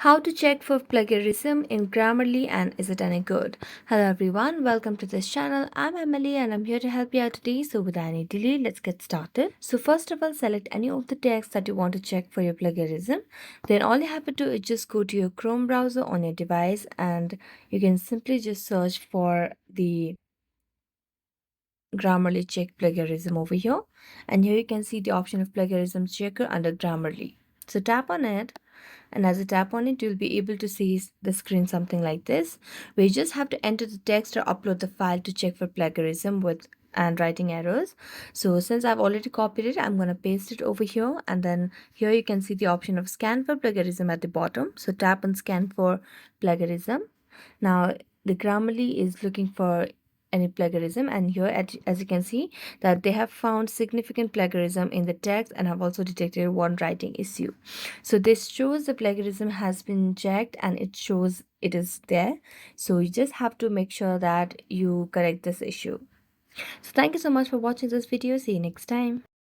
How to check for plagiarism in Grammarly and is it any good? Hello everyone, welcome to this channel. I'm Emily and I'm here to help you out today. So without any delay, let's get started. So first of all, select any of the texts that you want to check for your plagiarism. Then all you have to do is just go to your Chrome browser on your device and you can simply just search for the Grammarly check plagiarism over here. And here you can see the option of plagiarism checker under Grammarly. So tap on it, and as you tap on it, you'll be able to see the screen something like this, where you just have to enter the text or upload the file to check for plagiarism with and writing errors. So since I've already copied it, I'm going to paste it over here, and then here you can see the option of scan for plagiarism at the bottom. So tap on scan for plagiarism. Now the Grammarly is looking for any plagiarism, and here as you can see that they have found significant plagiarism in the text and have also detected one writing issue. So this shows the plagiarism has been checked and it shows it is there. So you just have to make sure that you correct this issue. So thank you so much for watching this video. See you next time.